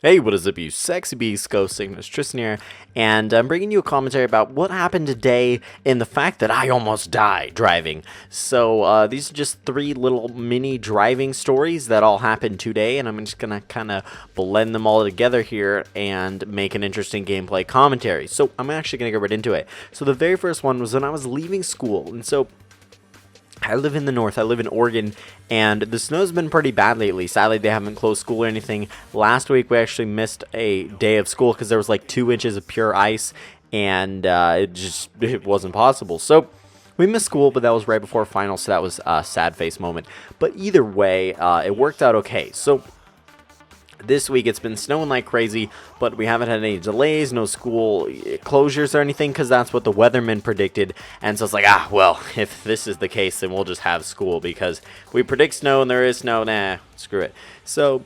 Hey, what is up, you sexy beast? GhostSickness, Tristan here, and I'm bringing you a commentary about what happened today and the fact that I almost died driving. So, these are just three little mini driving stories that all happened today, and I'm just gonna kind of blend them all together here and make an interesting gameplay commentary. So, I'm actually gonna go right into it. So, the very first one was when I was leaving school, and so I live in the north, I live in Oregon, and the snow's been pretty bad lately. Sadly, they haven't closed school or anything. Last week, we actually missed a day of school because there was like 2 inches of pure ice, and it wasn't possible. So, we missed school, but that was right before finals, so that was a sad face moment. But either way, it worked out okay. So, this week it's been snowing like crazy, but we haven't had any delays, no school closures or anything, because that's what the weatherman predicted. And so it's like, well, if this is the case, then we'll just have school, because if we predict snow and there is snow, nah, screw it. So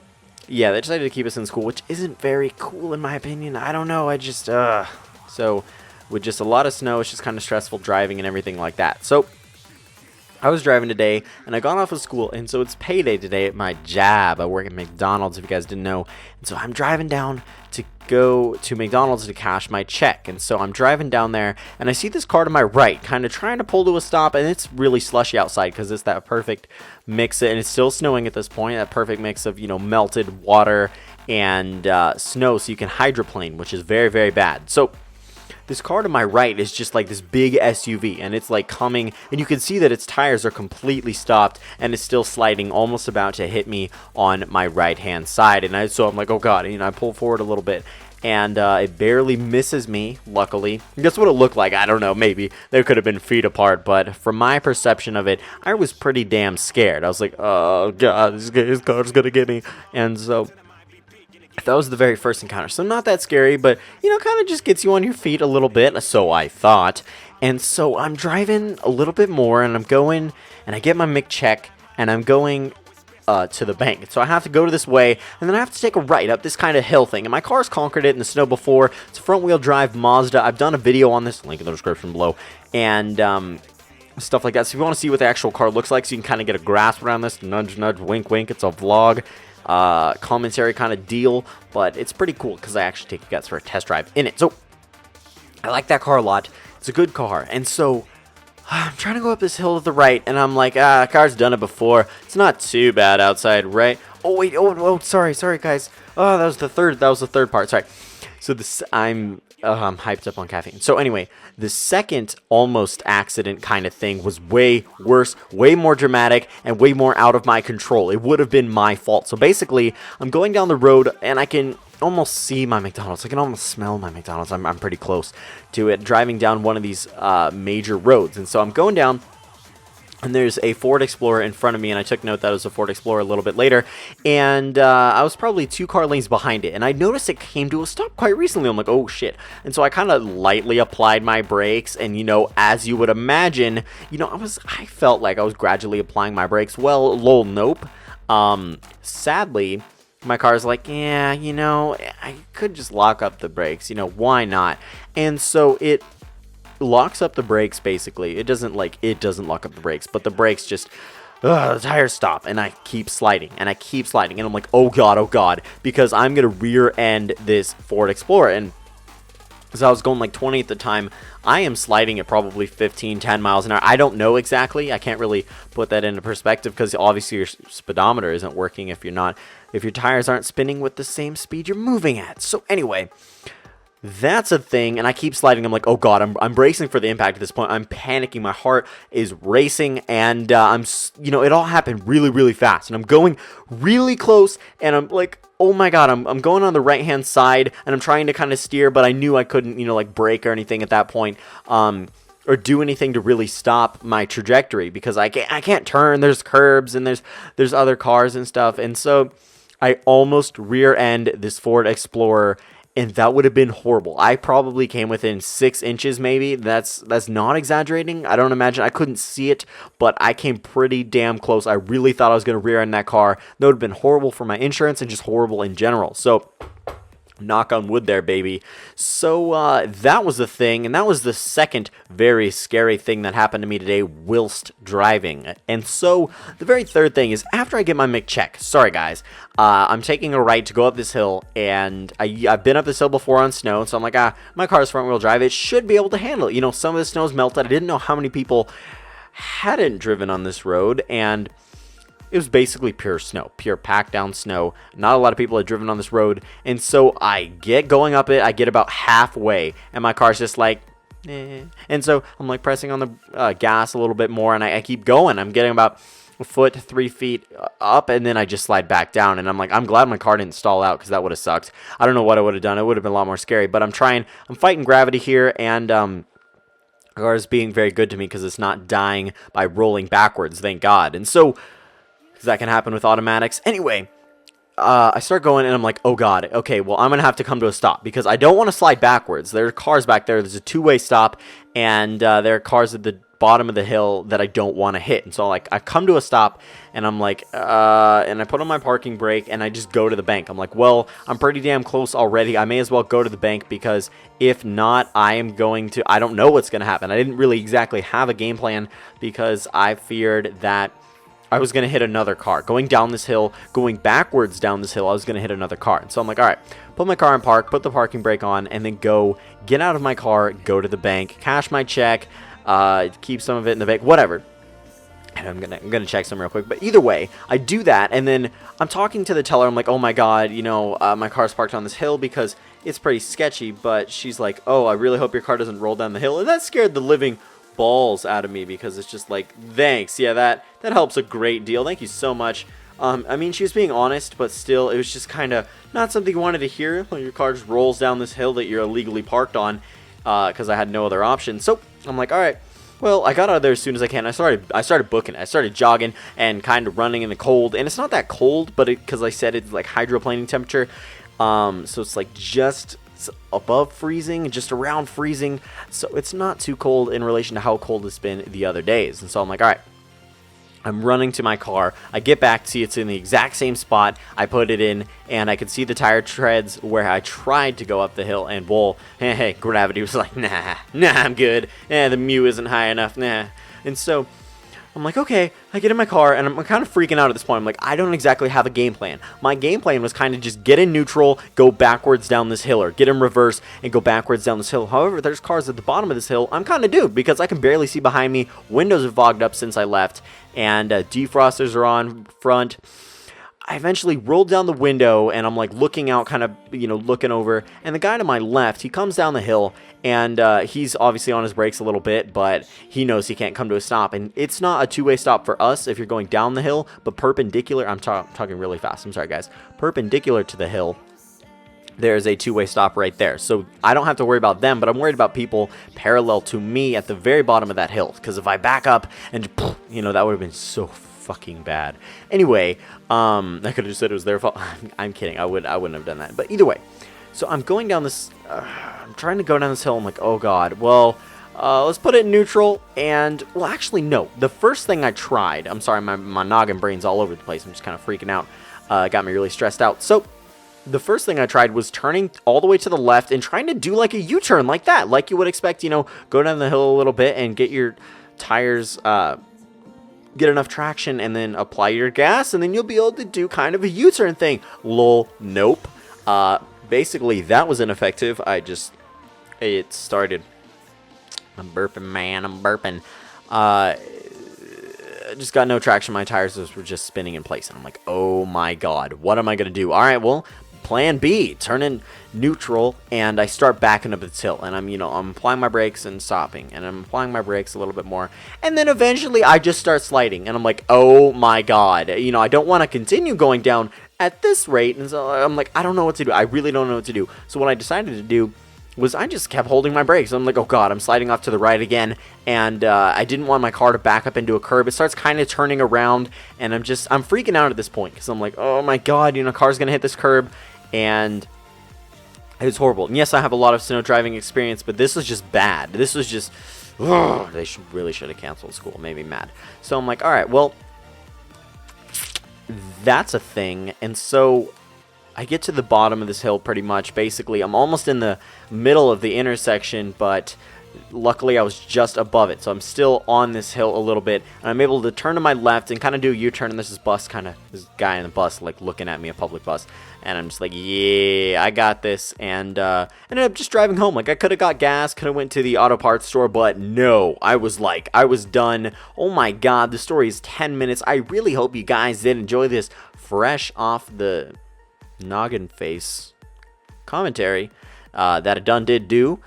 yeah, they decided to keep us in school, which isn't very cool in my opinion. I don't know, so with just a lot of snow, it's just kind of stressful driving and everything like that. So I was driving today, and I got off of school, and so it's payday today at my job. I work at McDonald's, if you guys didn't know. And so I'm driving down to go to McDonald's to cash my check. And so I'm driving down there, and I see this car to my right, kind of trying to pull to a stop, and it's really slushy outside because it's that perfect mix, and it's still snowing at this point, that perfect mix of, melted water and snow, so you can hydroplane, which is very, very bad. So this car to my right is just like this big SUV, and it's like coming, and you can see that its tires are completely stopped, and it's still sliding, almost about to hit me on my right hand side. And so I'm like, oh god, I pull forward a little bit, and it barely misses me, luckily. Guess what it looked like? I don't know, maybe they could have been feet apart, but from my perception of it, I was pretty damn scared. I was like, oh god, this car's gonna get me. And so that was the very first encounter. So not that scary, but, kind of just gets you on your feet a little bit, so I thought. And so I'm driving a little bit more, and I'm going, and I get my McCheck, and I'm going to the bank. So I have to go to this way, and then I have to take a right up this kind of hill thing. And my car's conquered it in the snow before. It's a front-wheel drive Mazda. I've done a video on this, link in the description below, and stuff like that. So if you want to see what the actual car looks like, so you can kind of get a grasp around this, nudge, nudge, wink, wink. It's a vlog commentary kind of deal, but it's pretty cool because I actually take you guys for a test drive in it. So I like that car a lot. It's a good car. And so I'm trying to go up this hill to the right, and I'm like, car's done it before. It's not too bad outside, right? Oh wait, sorry guys. Oh, that was the third part. Sorry. So I'm hyped up on caffeine. So anyway, the second almost accident kind of thing was way worse, way more dramatic, and way more out of my control. It would have been my fault. So basically, I'm going down the road, and I can almost see my McDonald's. I can almost smell my McDonald's. I'm pretty close to it, driving down one of these major roads. And so I'm going down, and there's a Ford Explorer in front of me, and I took note that it was a Ford Explorer a little bit later, and I was probably 2 car lanes behind it, and I noticed it came to a stop quite recently. I'm like, oh shit. And so I kind of lightly applied my brakes, and as you would imagine, I felt like I was gradually applying my brakes. Well, lol, nope. Sadly, my car's like, yeah, I could just lock up the brakes, why not? And so it locks up the brakes. Basically, it doesn't lock up the brakes, but the brakes just the tires stop, and I keep sliding, and I'm like, oh god, because I'm gonna rear end this Ford Explorer. And so I was going like 20 at the time. I am sliding at probably 10 miles an hour. I don't know exactly. I can't really put that into perspective because obviously your speedometer isn't working if your tires aren't spinning with the same speed you're moving at. So anyway, that's a thing, and I keep sliding. I'm like, oh god, I'm bracing for the impact at this point. I'm panicking. My heart is racing, and it all happened really, really fast, and I'm going really close, and I'm like, oh my god, I'm going on the right hand side, and I'm trying to kind of steer, but I knew I couldn't, brake or anything at that point, or do anything to really stop my trajectory, because I can't turn. There's curbs, and there's other cars and stuff, and so I almost rear end this Ford Explorer. And that would have been horrible. I probably came within 6 inches, maybe. That's not exaggerating. I don't imagine. I couldn't see it, but I came pretty damn close. I really thought I was going to rear end that car. That would have been horrible for my insurance and just horrible in general. So Knock on wood there, baby. So that was the thing, and that was the second very scary thing that happened to me today whilst driving. And so the very third thing is after I get my McCheck. Sorry, guys. I'm taking a right to go up this hill, and I've been up this hill before on snow, so I'm like, my car's front-wheel drive. It should be able to handle it. You know, some of the snow's melted. I didn't know how many people hadn't driven on this road, and it was basically pure snow, pure packed down snow. Not a lot of people had driven on this road. And so I get going up it. I get about halfway and my car's just like, eh. And so I'm like pressing on the gas a little bit more, and I keep going. I'm getting about a foot, 3 feet up, and then I just slide back down. And I'm like, I'm glad my car didn't stall out, because that would have sucked. I don't know what I would have done. It would have been a lot more scary. But I'm fighting gravity here, and the car is being very good to me because it's not dying by rolling backwards, thank God. And so, because that can happen with automatics. Anyway, I start going, and I'm like, oh God, okay, well, I'm going to have to come to a stop, because I don't want to slide backwards. There are cars back there. There's a two-way stop, and there are cars at the bottom of the hill that I don't want to hit. And so, like, I come to a stop, and I'm like, and I put on my parking brake, and I just go to the bank. I'm like, well, I'm pretty damn close already. I may as well go to the bank, because if not, I don't know what's going to happen. I didn't really exactly have a game plan, because I feared that I was going to hit another car. Going down this hill, going backwards down this hill, I was going to hit another car. And so I'm like, all right, put my car in park, put the parking brake on, and then get out of my car, go to the bank, cash my check, keep some of it in the bank, whatever. And I'm gonna check some real quick. But either way, I do that, and then I'm talking to the teller. I'm like, oh my God, my car's parked on this hill because it's pretty sketchy. But she's like, oh, I really hope your car doesn't roll down the hill. And that scared the living balls out of me, because it's just like, thanks, yeah, that helps a great deal, thank you so much. I mean, she was being honest, but still, it was just kind of not something you wanted to hear when your car just rolls down this hill that you're illegally parked on, because I had no other option. So I'm like, all right, well, I got out of there as soon as I can. I started booking it. I started jogging and kind of running in the cold, and it's not that cold, but because I said it's like hydroplaning temperature, so it's like just above freezing, just around freezing, so it's not too cold in relation to how cold it's been the other days. And so I'm like, all right, I'm running to my car. I get back, see it's in the exact same spot. I put it in, and I could see the tire treads where I tried to go up the hill, and well, hey, gravity was like, nah, I'm good. The mu isn't high enough, nah. And so I'm like, okay, I get in my car, and I'm kind of freaking out at this point. I'm like, I don't exactly have a game plan. My game plan was kind of just get in neutral, go backwards down this hill, or get in reverse and go backwards down this hill. However, there's cars at the bottom of this hill. I'm kind of doomed, because I can barely see behind me. Windows are fogged up since I left, and defrosters are on front. I eventually rolled down the window, and I'm like looking out, kind of, looking over, and the guy to my left, he comes down the hill, and he's obviously on his brakes a little bit, but he knows he can't come to a stop. And it's not a two-way stop for us if you're going down the hill, but perpendicular, I'm talking really fast, I'm sorry guys, perpendicular to the hill, there's a two-way stop right there. So I don't have to worry about them, but I'm worried about people parallel to me at the very bottom of that hill, because if I back up and, that would have been so fucking bad. Anyway, I could have just said it was their fault. I'm kidding. I wouldn't have done that. But either way, so I'm going down this, I'm trying to go down this hill. I'm like, oh God, well, let's put it in neutral. And, well, actually, no. The first thing I tried, I'm sorry, my noggin brain's all over the place. I'm just kind of freaking out. It got me really stressed out. So the first thing I tried was turning all the way to the left and trying to do like a U-turn like that. Like you would expect, go down the hill a little bit and get your tires, get enough traction, and then apply your gas, and then you'll be able to do kind of a U-turn thing. Lol, nope. Basically, that was ineffective. It started. I'm burping, man. I'm burping. Just got no traction. My tires were just spinning in place, and I'm like, oh my God, what am I gonna do? All right, well, plan B, turn in neutral, and I start backing up this hill, and I'm applying my brakes and stopping, and I'm applying my brakes a little bit more, and then eventually I just start sliding, and I'm like, oh my God, I don't want to continue going down at this rate, and so I'm like, I don't know what to do. I really don't know what to do. So what I decided to do was I just kept holding my brakes. I'm like, oh God, I'm sliding off to the right again, and I didn't want my car to back up into a curb. It starts kind of turning around, and I'm freaking out at this point, because I'm like, oh my God, car's gonna hit this curb. And it was horrible. And yes, I have a lot of snow driving experience, but this was just bad. This was just, they really should have canceled school. Made me mad. So I'm like, all right, well, that's a thing. And so I get to the bottom of this hill pretty much. Basically, I'm almost in the middle of the intersection, but luckily I was just above it, so I'm still on this hill a little bit, and I'm able to turn to my left and kind of do a U-turn, and there's this guy in the bus like looking at me, a public bus, and I'm just like, yeah, I got this, and ended up just driving home. Like, I could have got gas, could have went to the auto parts store, but no, I was done. Oh my god, the story is 10 minutes. I really hope you guys did enjoy this fresh off the noggin face commentary that I did do.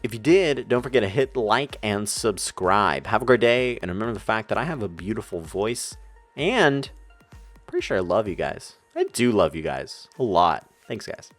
If you did, don't forget to hit like and subscribe. Have a great day, and remember the fact that I have a beautiful voice, and pretty sure I love you guys. I do love you guys a lot. Thanks, guys.